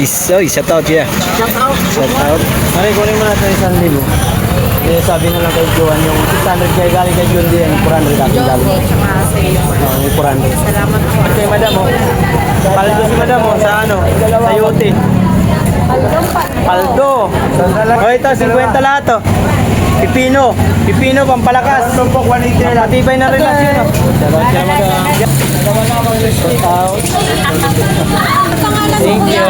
So, shout out ya. Shout out. Shout out. Mari, kunin mo natin 1,000. Eh, sabi na lang kay Juan, yung 600 kay galing kay Juan din, 400 aking galing. Yung 400. Salamat po. Kay madam mo. Paldo si madam mo sa ano? Sa yote. Paldo. O ito, 50 lahat to. Pipino. Pipino, pampalakas. Matibay na relasyon. Thank you.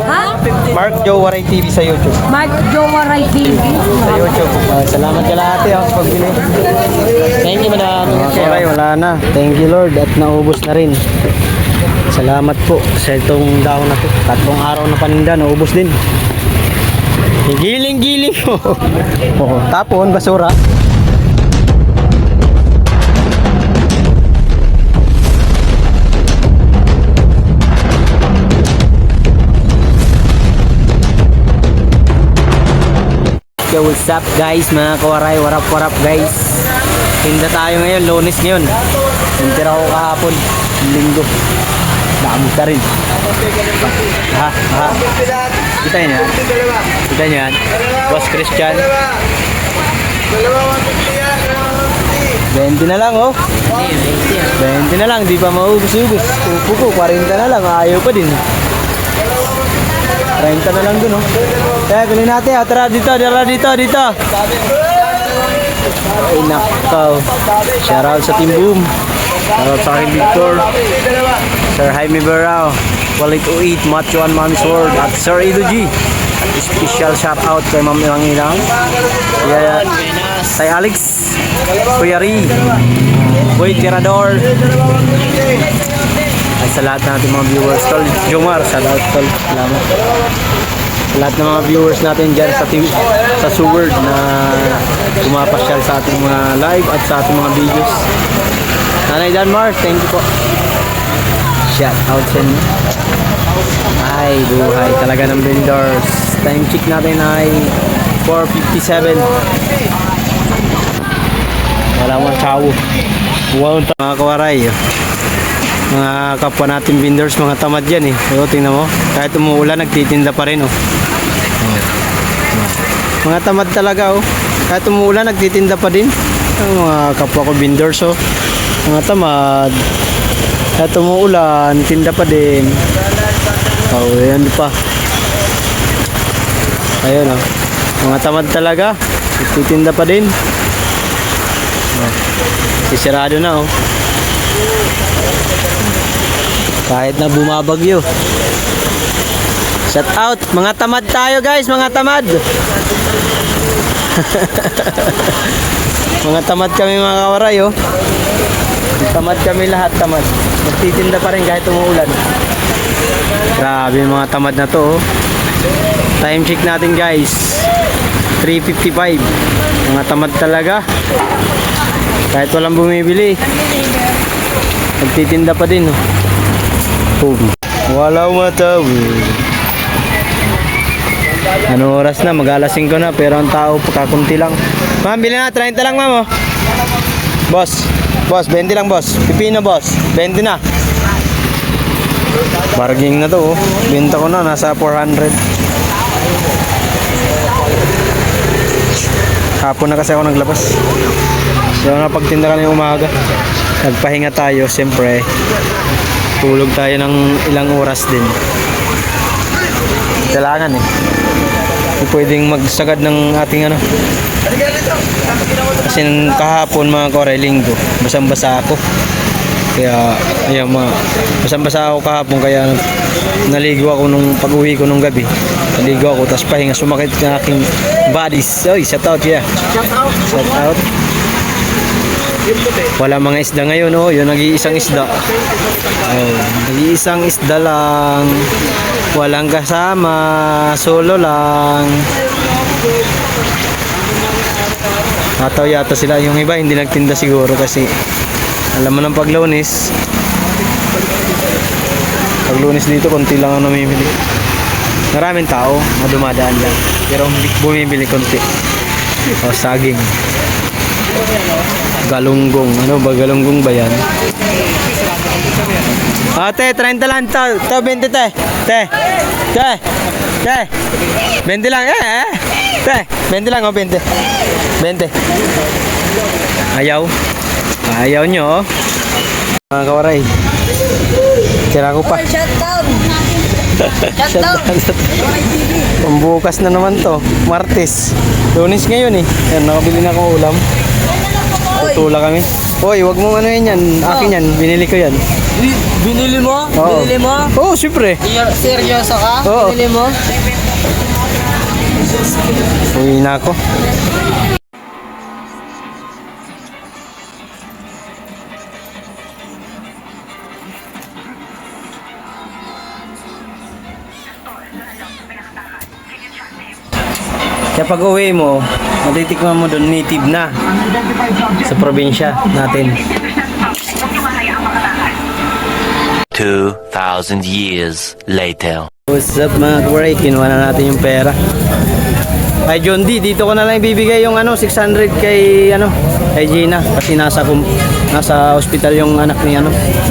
Ha? Mark Joe Waray TV sa YouTube. Mark Jowaray TV. Sa YouTube. Salamat ka lahat eh. Sa pagbili. Thank you, madam. Okay, wala na. Thank you Lord at naubos na rin. Salamat po sa itong dahon na to. 3 araw na paninda, naubos din. Giling-giling mo. Oo, tapon, basura. Yo, what's up guys, mga kawaray, warap guys. Tinda tayo ngayon, Lunes ngayon. Tintira ko kahapon, Linggo. Dami ka rin. Ha? Kita niyo yan? Kita niyo yan? Boss Christian. 20 na lang oh. 20 na lang, di pa maubos-ubos. Upo ko, 40 na lang, ayaw pa din. 30 na lang dun oh. Kaya kunin natin, tara dito. Ay nakaw. Shoutout sa Team Boom. Shoutout sa akin Victor. Sir Jaime Berao. Walid 08, Macho and Mami Sword. At Sir Edo G. Special shoutout kay Ma'am Ilang Ilang. Yeah, kay Alex. Kuya Ri. Boy Tirador. Ay sa lahat natin mga viewers. Tol Jomar, shoutout tol. Salamat. Lahat ng mga viewers natin dyan sa Seward na pumapasyal sa ating mga live at sa ating mga videos. Nanay Janmar, thank you po. Shout out sa inyo. Ay, buhay talaga ng vendors. Time check natin ay 4:57. Wala mong tao. Wow, mga kawaray. Mga kapwa natin vendors, mga tamad yan eh. So, tingnan mo, kahit umuulan, nagtitinda pa rin oh. Mga tamad talaga oh. Kahit umuulan, nagtitinda pa din. Mga kapwa ko vendors oh. Mga tamad. Kahit umuulan, tinda pa din. Oh, yan pa. Ayun oh. Mga tamad talaga. Nagtitinda pa din. Sisirado na oh. Kahit na bumabagyo. Shout out, mga tamad tayo guys, mga tamad. Mga tamad kami mga kawaray oh. Tamad kami lahat, tamad. Magtitinda pa rin kahit umuulan. Grabe mga tamad na to oh. Time check natin guys, 3:55. Mga tamad talaga. Kahit walang bumibili, magtitinda pa din oh. Wala matawid. Ano oras na? Mag-alas 5 na pero ang tao pagkakunti lang. Ma'am, bilhin na 30 lang ma'am oh. Boss, 20 lang boss. Pipino boss, 20 na. Barging na to oh. Benta ko na, nasa 400. Hapon na kasi ako naglabas. So napagtinda ka na yung umaga. Nagpahinga tayo, siyempre. Tulog tayo ng ilang oras din. Kailangan eh. Hindi pwedeng magsagad ng ating ano. Kasi kahapon mga kawaray, Linggo, basang-basa ako. Kaya, ayan basang-basa ako kahapon. Kaya naligo ako nung pag-uwi ko nung gabi. Naligo ako, tapos pahinga, sumakit ng aking bodies. Oy, shout out yeah. Shout out. Wala mga isda ngayon oh, yun nag-iisang isda. Oh, nag-iisang isda lang. Walang kasama, solo lang. Nataw yata sila, yung iba hindi nagtinda siguro kasi alam mo ng pag-Lunes. Pag-Lunes dito konti lang ang namimili. Maraming tao na dumadaan lang, pero bumibili konti. O saging. Galunggong. Ano ba? Galunggong ba yan? Te, 30 lang to. To, 20 te. Te. Te. Te. 20 lang. Te, 20 lang, 20. 20. Ayaw. Ayaw nyo, oh. Mga kawaray. Sira ko pa. Shutdown! Shutdown! Pambukas na naman to. Martes. Lunes ngayon eh. Yan, nakabili na akong ulam. Tutula kami. Hoy, wag mo ano yan. Akin yan. Binili ko yan. Binili mo? Oo. Binili mo? Oo, syempre. Seryoso ka? Oo. Binili mo? Uwi na ako. Kaya pag uwi mo, matitikman mo doon native na sa probinsya natin. 2,000 years later. What's up mga kawaray? Kinuha na natin yung pera. Ay John D, dito ko na lang ibibigay yung 600 kay kay Gina kasi nasa ospital yung anak ni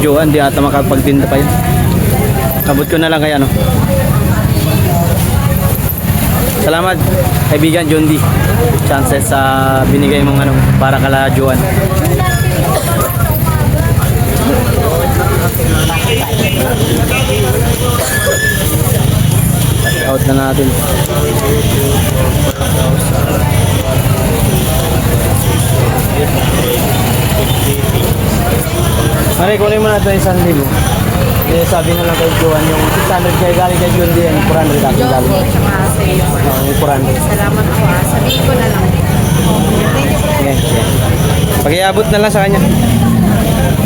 Joan, di ata makapagtinda pa yun. Abot ko na lang kay Salamat kaibigan John D. Chances sa binigay mong para kala Joan. Out na natin. Mare, kunin mo na ito 1,000. Sabi na lang kay Joan yung 600 kay galing kay John D. 400 natin Joke galing. tsaka sa iyo. Yung 400. Salamat po sabihin ko na lang. Okay. Pag-iabot na lang sa kanya.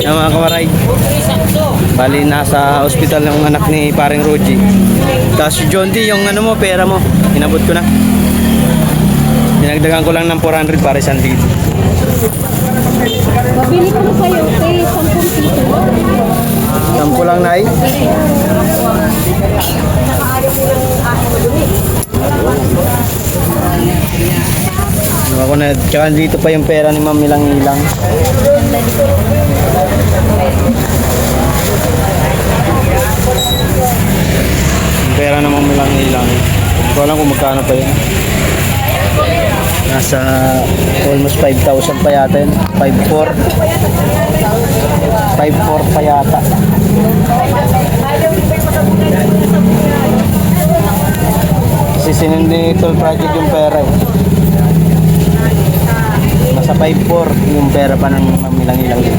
Yung mga kawaray. Bali, nasa ospital ng anak ni paring Roji. Tapos John D, yung pera mo, inabot ko na. Dinagdagan ko lang ng 400 para 1,000. Mabili ko na sa'yo, 10 piso. 10 lang na eh. Ako na, tsaka dito pa yung pera ni Ma'am Ilang-Ilang. Yung pera na Ma'am Ilang-Ilang. Hindi ko alam kung magkano pa yun. Nasa almost 5,000 pa yata yun. 5,400. 5,400 pa yata. Kasi sinindi Toll Project yung pera eh. Nasa 5,400 yung pera pa ng Ilang-Ilang din.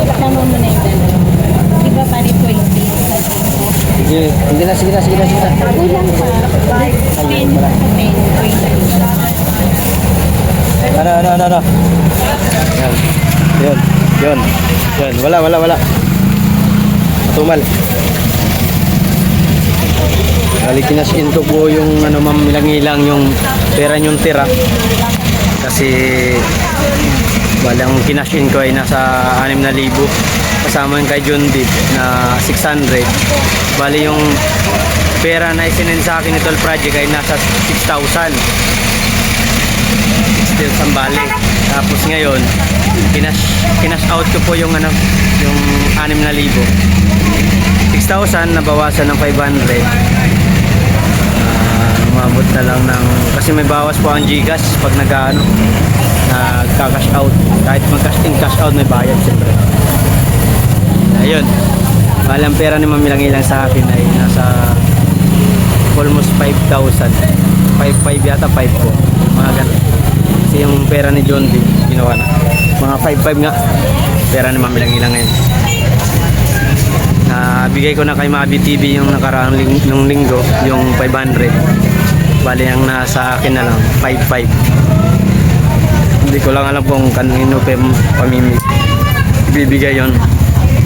Kasama mo na yung dalawa. Di ba pare 20? Sige na. Kulang pa. 10 pa 10, 20. Ano. Yun. Wala. Matumal. Bali, kinasin ko po yung Ma'am Ilang-Ilang yung pera nyong tira. Kasi bali, ang kinasin ko ay nasa 6,000. Kasama yung kay John D na 600. Bali, yung pera na isinin sa akin ito project ay nasa 6,000. 6,000 bali. Tapos ngayon, kinash out ko po yung yung 6,000. 6,000 nabawasan ng 500. Umabot na lang ng kasi may bawas po ang GCash pag nagka-cash out. Kahit mag-cash in, cash out may bayad siyempre. Ayun. Ang pera ni Ma'am Ilang-Ilang sa akin ay nasa almost 5,000. 5,500 yata, 5,400. Mga ganun. Kasi yung pera ni John D, ginawa na. Mga 5,500 nga. Pera ni Ma'am Ilang-Ilang ngayon. Nabigay ko na kay Mabi TV yung nakaraang nung linggo, yung 500. Bali ang nasa akin na lang, 5,500. Hindi ko lang alam kung kanino bibigay yon.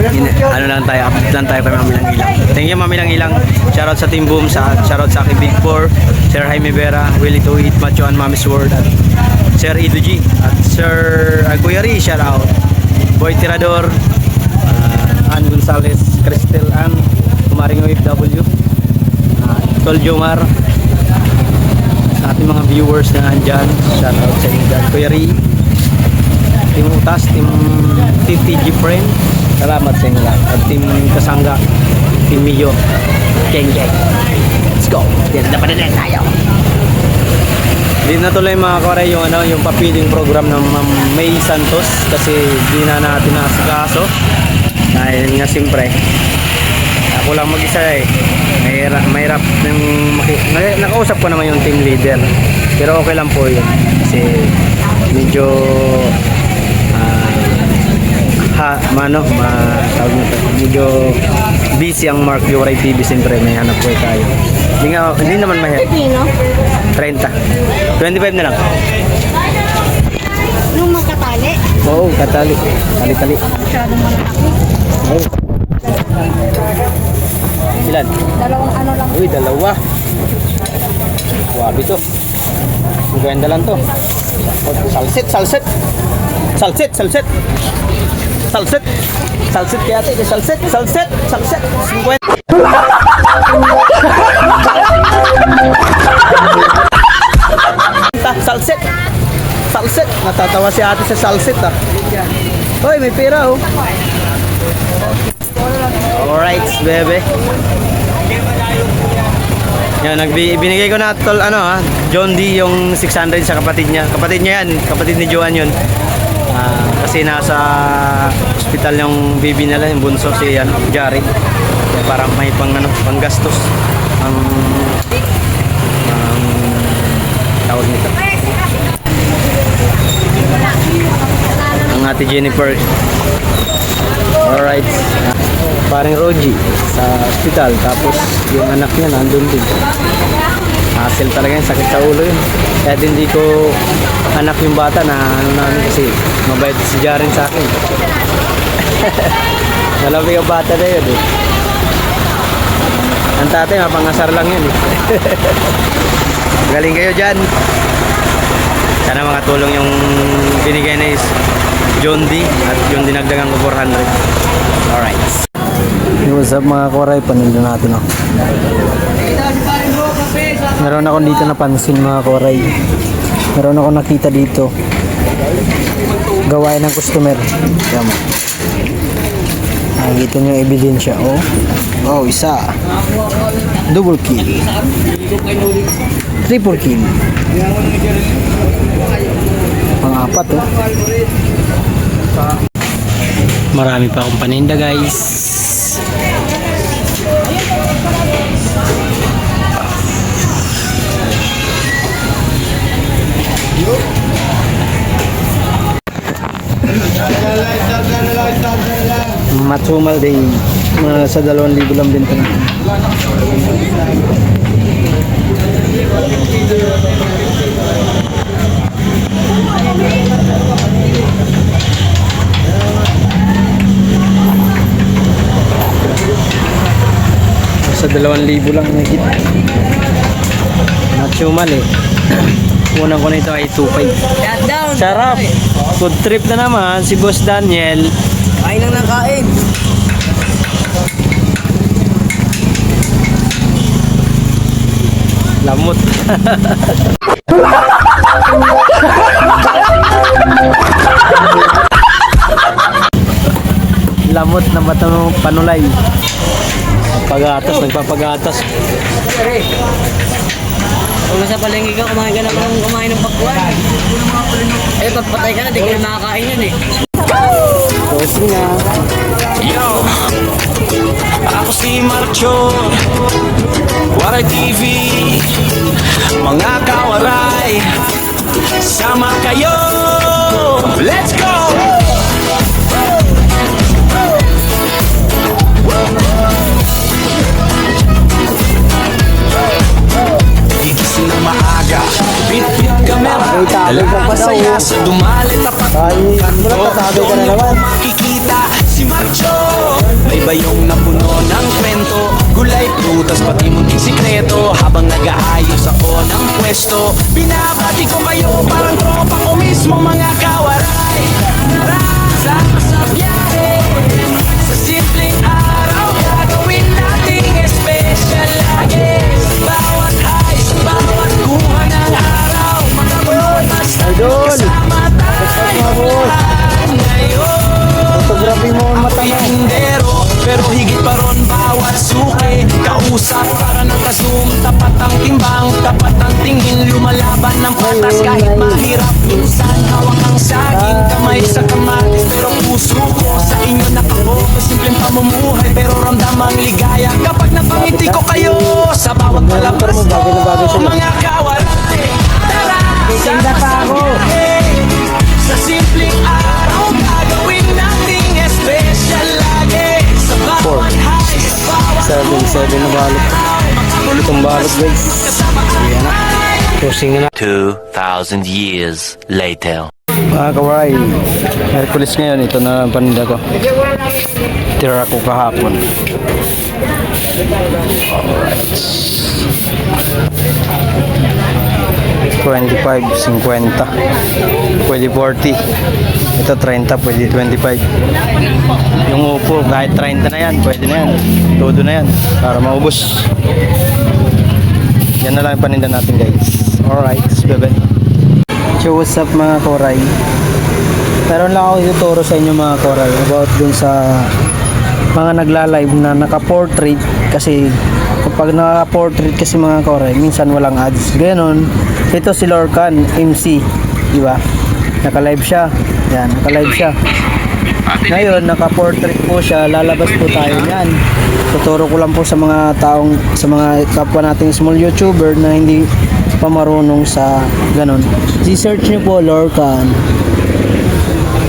Lang tayo, update lang tayo kay Ma'am Ilang-Ilang. Thank you Ma'am Ilang-Ilang. Shoutout sa Team Boom, shoutout sa aking Big Four, Sir Jaime Vera, Willie to Eat, Macho and Mami's World, at Sir Ido G, at Sir Kuya Ri, shoutout. Boy Tirador, Ann Gonzalez, Cristel Ann, Kumaring OFW, Tol Jomar, sa ating mga viewers na andyan, shoutout sa inyo dyan. Kuya Ri, Team Utas, Team TTG Friend. Salamat sa inyo lahat. At Team Kasangga, Team Miyo, Geng Geng. Let's go! Ganda pa na tayo! Hindi na tuloy mga kore yung, yung papiling program ng Ma'am May Santos kasi di na natin nasikaso. Dahil nga siyempre, ako lang mag-isa eh. Mahirap ng nakausap ko naman yung team leader. Pero okay lang po yun. Kasi medyo tawag nito, medyo busy ang Mark Yuray TV. Siyempre may hanap po tayo. Hindi naman mahirap. 30. 25 na lang. Nung magkatali, Oo, katali. Tali-tali. masyadong malaki. Oo. Ilan? Dalawang ano lang. Uy, dalawa. Wabi to. Maganda lang to. Salsit. Salsit kaya ate. Salsit. 50. Salsit. Natatawa si ate sa salsit ah. Hoy, may pera oh. Alright, bebe. Yan, binigay ko na tol John D yung 600 sa kapatid niya. Kapatid niya yan, kapatid ni Joan yun. Kasi nasa ospital yung baby nila, yung bunso si Jari. Kaya parang may panggastos ang tawag nito. Ang ate Jennifer. Alright. Parang Roji sa ospital. Tapos yung anak niya nandun din. Hassle talaga yun. Sakit sa ulo yun. Kaya hindi ko anak yung bata na namin kasi mabait si Jaren sa akin. Malamig ang bata na yun eh. Ang tatay mapangasar lang yun eh. Galing kayo dyan. Sana makatulong yung binigay na is John D at yung dinagdagan ko 400. Alright. What's up mga koray? Panulo natin ako. Meron ako dito napansin mga koray. Meron ako nakita dito. Gawain ng customer. Kaya mo. Nakikita nyo yung ebidensya. Oh, isa. Double kill. Triple kill. Pang-apat oh. Marami pa akong paninda guys. Matsumal din. Sa 2,000 lang benta na. Sa 2,000 lang nakikita. Matsumal eh. Unang ko na ito ay 2.5. Sarap. Food trip na naman si Boss Daniel. Kain lang ng kain. Lamot. Lamot na batang panulay. Nagpapagatas. Kung nasa palengke ka, kumain ng pakwan. Eh, pagpatay ka na, di ka na nakakain yun eh. Coffee na. Yo, ako si Marcho, Waray TV, mga kawaray, sama kayo, let's go! Gigising ng maaga, bit-bit kamera, masaya sa dumali tapat ng kanto. Doon mo makikita si Marcho, may bayong na puno ng kwento, gulay, prutas, pati munting sikreto. Habang nag-aayos ako ng pwesto, binabati ko kayo parang tropa ko mismo mga kawaray. Sama sa biyahe, sa simpleng araw, gagawin nating special lagi. Sa bawat high, sa bawat kuha ng araw, mga bulot, basta kasama tayo lahat. Pero higit pa ron bawat suki Kausap para ng kasum Tapat ang timbang, tapat ang tingin Lumalaban ng patas kahit mahirap Minsan hawak ang saging Kamay sa kamatis pero puso ko Sa inyo nakapokus Simpleng pamumuhay pero ramdam ang ligaya Kapag napangiti ko kayo Sa bawat palabas ko Mga kawalan Tara sa sa simpleng araw Gagawin nating special lagi Sa bawat high Sa bawat 7 na balot. Itong balot guys. Ayan na. Pusing na. 2,000 years later. Mga kawaray, Hercules ngayon, ito na ang paninda ko. Tira ko kahapon. Alright. 25, 50. Pwede 40. Ito 30, pwede 25. Yung upo, kahit 30 na yan, pwede na yan. Todo na yan, para maubos. Yan na lang yung paninda natin guys. Alright, bye-bye. So what's up mga koray? Meron lang ako ituturo sa inyo mga koray about dun sa mga nagla-live na naka-portrait kasi kapag naka-portrait kasi mga koray minsan walang ads. Ganon. Ito si Lorcan MC, di ba? Naka-live siya. Yan, naka-live siya. Ngayon, naka-portrait po siya. Lalabas po tayo niyan. Tuturo ko lang po sa mga taong sa mga kapwa nating small YouTuber na hindi pa marunong sa ganon. I-search niyo po Lorcan.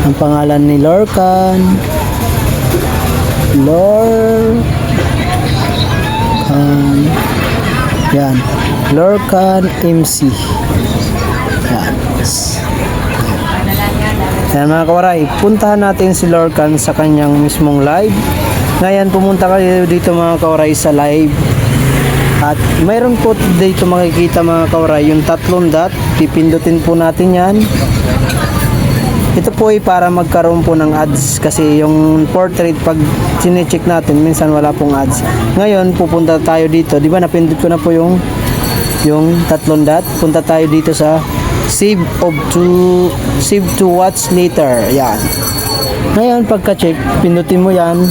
Ang pangalan ni Lorcan. Yan. Lorcan MC. Yan. Yan mga kawaray, puntahan natin si Lorcan sa kanyang mismong live. Ngayon pumunta kayo dito mga kawaray sa live. At mayroon po dito makikita mga kawaray yung tatlong dot. Pipindutin po natin yan. Ito po ay para magkaroon po ng ads kasi yung portrait pag sinecheck natin minsan wala pong ads. Ngayon pupunta tayo dito. Di ba napindot ko na po yung tatlong dot. Punta tayo dito sa save to watch later. Yan. Ngayon pagka-check, pindutin mo yan.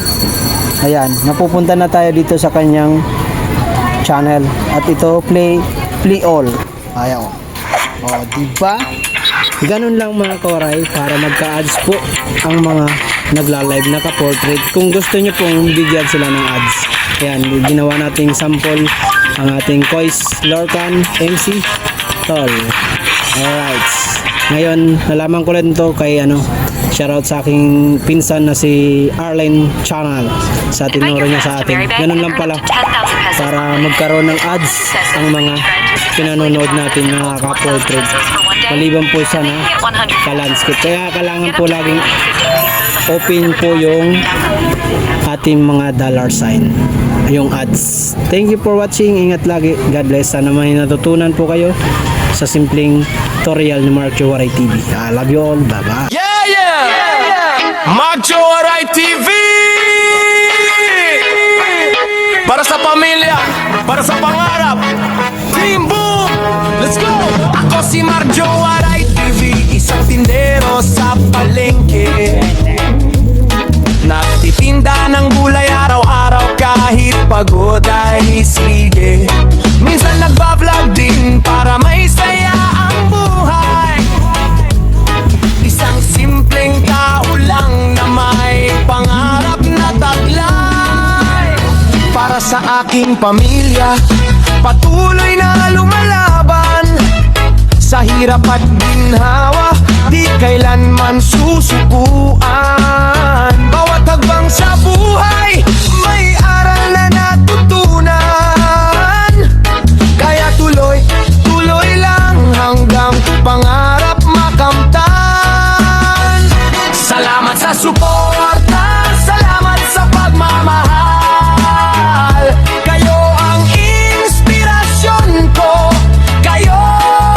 Ayan, napupunta na tayo dito sa kanyang channel. At ito play all. Ayan. Oh, di ba? Ganun lang mga kawaray para magka-ads po ang mga nagla-live na ka-portrait. Kung gusto nyo pong bigyan sila ng ads. Ayan, ginawa nating sample ang ating Kois Lorcan MC Tol. Alright. Ngayon, nalaman ko rin to kay shoutout sa aking pinsan na si Arlene Channel sa tinuro niya sa atin. Ganun lang pala para magkaroon ng ads ang mga pinanonood natin na ka-portrait. Maliban po sa ka-landscape. Kaya kailangan po laging open po yung ating mga dollar sign. Yung ads. Thank you for watching. Ingat lagi. God bless. Sana may natutunan po kayo sa simpleng tutorial ni Mark Jowaray TV. I love you all. Bye-bye. Mark Jowaray TV Para sa pamilya, para sa pangarap Team Boom, let's go! Ako si Mark Jowaray TV Isang tindero sa palengke Nagtitinda ng gulay araw-araw Kahit pagod ay sige Minsan nagbablog din para may saya ang buhay Isang simpleng tao lang na may pangarap na taglay Para sa aking pamilya, patuloy na lumalaban Sa hirap at ginhawa, di kailanman susukuan Bawat hagbang sa buhay, may aral na natutunan Kaya tuloy lang hanggang pangarap makamtan Salamat sa suporta, salamat sa pagmamahal Kayo ang inspirasyon ko, kayo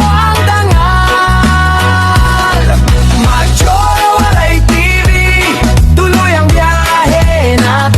ang dangal Mark Jowaray TV, tuloy ang biyahe natin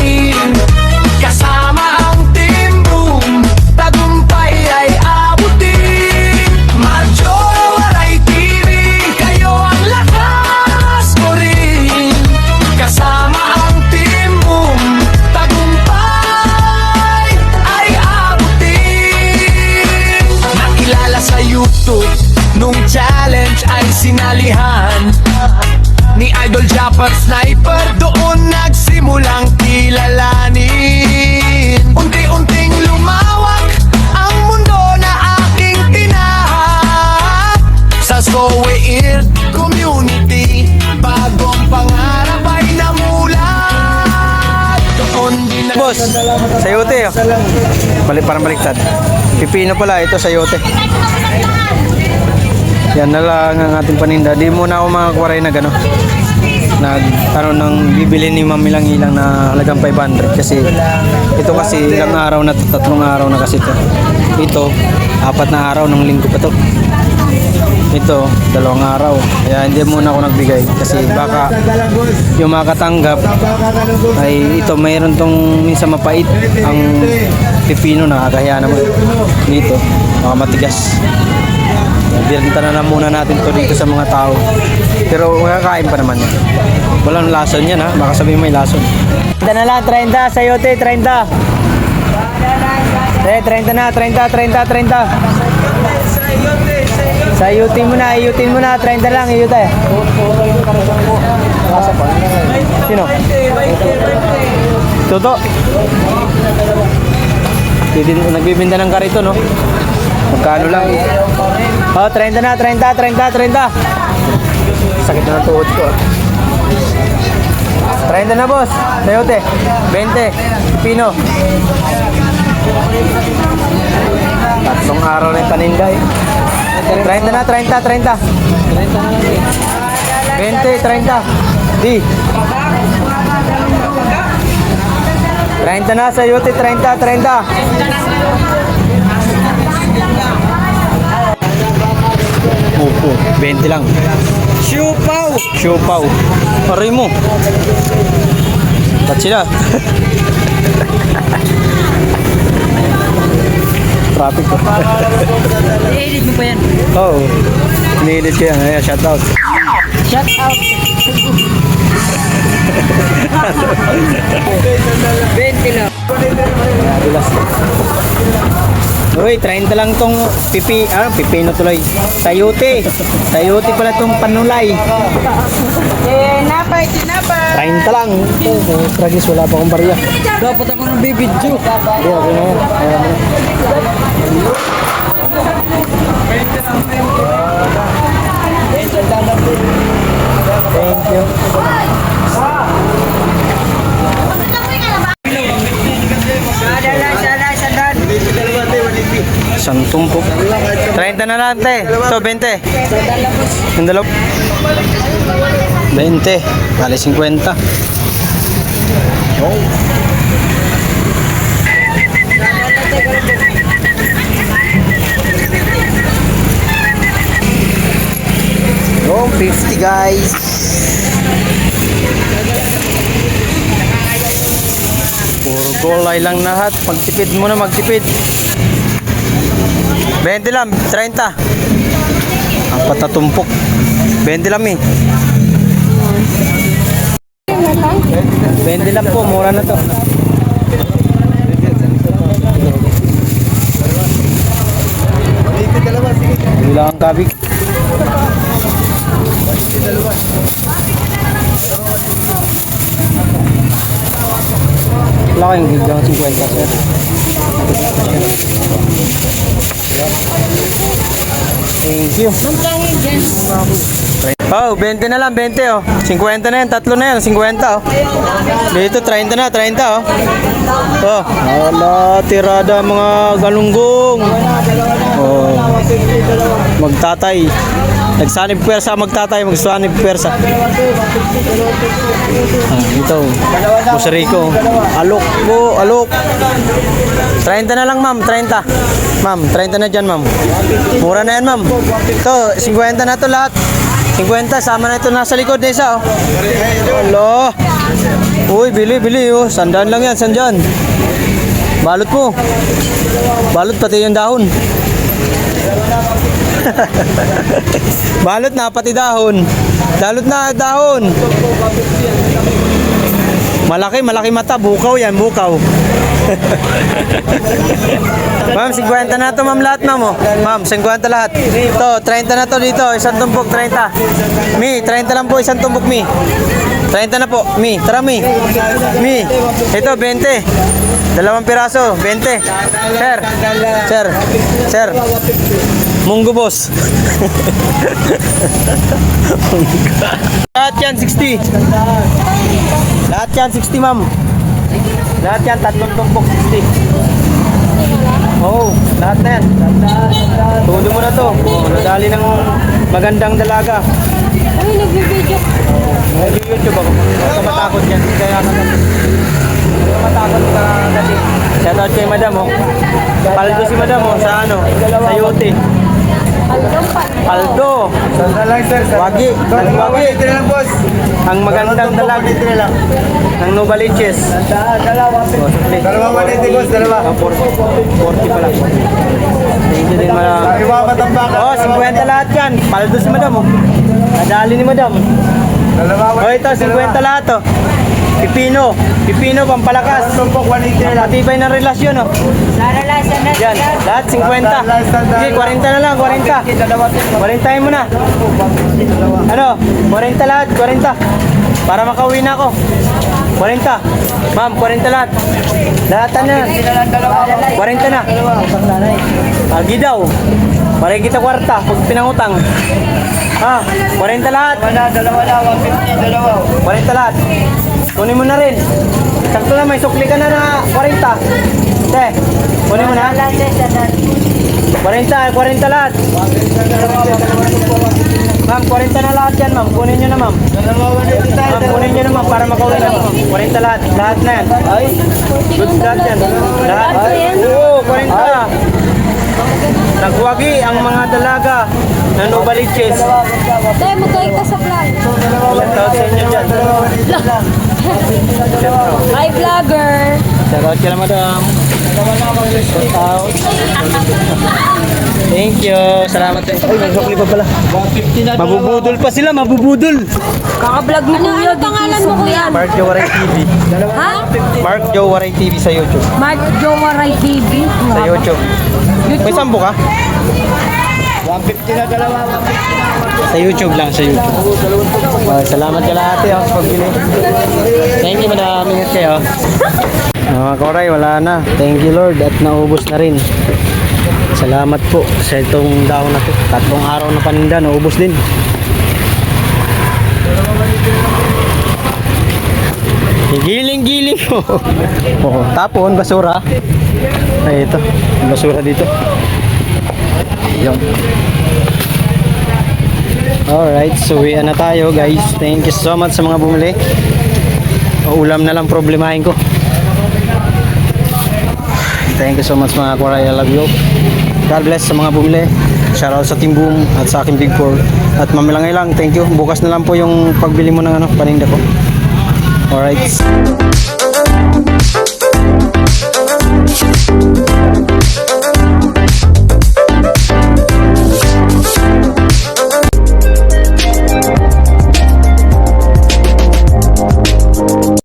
di na Boss, sayote oh. Parang baliktad. Pipino pala, ito sayote. Yan na lang ang ating paninda. Di muna ako makakwaray na gano'n. Nang bibili ni Ma'am ilang na halagang 500 kasi ito kasi ilang araw na to, 3 araw na kasi to. Ito, 4 na araw ng linggo pa to. Ito, 2 araw. Kaya hindi muna ako nagbigay kasi baka yung makatanggap ay ito mayroon tong minsan mapait ang pipino, nakakahiya naman. Dito, mga matigas. Binenta na muna natin to dito sa mga tao. Pero makakain pa naman yan. Walang lason yan ha. Baka sabihin may lason. 30 na lang, 30. Sayote, 30. 30 na, 30. Sayutin mo na, 30 lang, iyute. Sino? Toto. Nagbibinda ng karito, no? Magkano lang? Oh, 30 na, 30. Sakit na ng tuhod ko. 30 na, boss. Sayote. 20. Pino. 3 araw na yung paninda eh. 30 na, 30. 20, 30. Di. 30 na, sayote. 30. Opo, 20 lang. Siopaw. Aray mo. Ba't sila? Traffic ko. I-edit mo pa yan. Oo. Ni-edit ko yan. Ayan, shout out. Shout out. 20 lang. Adulas. Uy, 30 lang tong pipino tuloy. Sayote pala tong panulay. Tinapay. 30 lang. Tragis, wala pa akong barya. Dapat ako ng bibidyo. Hindi, okay na yan. Ayan mo na. Thank you. Isang tumpok. 30 na lang, te. Ito, 20. Yung dalaw. 20. Bali, 50. Oh. Oh, 50 guys. Puro gulay lang lahat. Magtipid muna, magtipid. 20 lang, 30. Ang patatumpok. 20 lang eh. 20 lang po, mura na to. Wala ang kabig. Wala kayong gigang 50, sir. Thank you. Oh, 20 na lang, 20 oh. 50 na yan, tatlo na yan, 50 oh. Dito, 30 na, 30 oh. Oh, wala, tirada mga galunggong. Oh, magtatay. Nagsanib pwersa, magtatay, magsanib pwersa. Ito, Puerto Rico. Alok po, alok. 30 na lang, ma'am, 30. Ma'am, 30 na dyan, ma'am. Mura na yan, ma'am. Ito, 50 na to lahat. 50, sama na ito nasa likod na isa, oh. Hello. Uy, bili, oh. Sandaan lang yan, sandyan. Balot mo. Balot pati yung dahon. Balot na, pati dahon. Balot na, dahon. Malaki mata. Bukaw yan, bukaw. Ma'am, 50 na to, ma'am, lahat, ma'am, oh. Ma'am, 50 lahat. Ito, 30 na to dito. Isang tumpok, 30. Mi, 30 lang po, isang tumpok, Mi. 30 na po, Mi. Tara, Mi. Mi. Ito, 20. 2 piraso, 20. Sir. Munggo, boss. Lahat yan, 60. Lahat yan, 60, ma'am. Lahat yan, 3 tumpok 60. Oo, lahat na yan. Todo mo na to. Nadali ng magandang dalaga. Uy, nag-video. Nag-YouTube ako. Huwag ka matakot yan. Kaya kagatin. Huwag ka matakot ka kagatin. Shoutout kay madam, oh. Paldo si madam, oh, sa ano? Sa yote. Paldo. Wagi. Wagi. Ang magandang dalaga. Ang Novaliches. Dalawa 180 boss, dalawa. 40 pala. Thank you din, madam. Oh, 50 lahat yan. Paldo si madam, oh. Nadali ni madam. Oh, ito, 50 lahat, oh. Pipino. Pipino, pampalakas. Matibay ng relasyon, oh. Yan, lahat 50. Sige, 40 na lang, 40. 40 mo na. Ano? 40 lahat, 40. Para makauwi na ako. 40. Ma'am, 40 lahat. Lahat na. 40 na. Agi daw. Para kita kwarta pag pinangutang. Ha, 40 lahat. Dalawa na, 150, dalawa. 40 lahat. Kunin mo na rin. Sakto na, may sukli ka na na 40. Te, kunin mo na. 40, 40 lahat. Ma'am, 40 na lahat yan, ma'am. Kunin nyo na, ma'am. Ma'am, kunin nyo na, ma'am, para makauwi na, ma'am. 40 lahat. Lahat na yan. Ay, good lahat yan. Lahat. Oo, 40. Nagwagi ang mga dalaga na Novaliches. Tayo, magkait ka sa vlog. Ilan taon sa inyo dyan? Hi, vlogger. Shoutout ka na, madam. Shoutout. Thank you. Salamat. Ay, nagsukli pa pala. 150 na. Mabubudol pa sila, mabubudol. Kaka-vlog mo, kuya. Ano pangalan mo, kuya? Mark Jowaray TV. Ha? Mark Jowaray TV sa YouTube. Mark Jowaray TV. Sa YouTube. May sambo ka? 150 na dalawa, 150 na. Sa YouTube lang, sa YouTube. Salamat ka lahat sa pagbili. Thank you, madam. Ingat kayo. Mga koray, wala na. Thank you, Lord. At naubos na rin. Salamat po sa itong daon na to. 3 araw na paninda, naubos din. Giling-giling ko. Oh, tapon, basura. Ay, ito. Basura dito. Yun. Alright, so uwian na tayo guys. Thank you so much sa mga bumili. Ulam na lang problemahin ko. Thank you so much mga Koray. I love you. God bless sa mga bumili. Shoutout sa Team Boom at sa aking Big 4. At mamilangay lang. Thank you. Bukas na lang po yung pagbili mo ng paninda ko. Alright.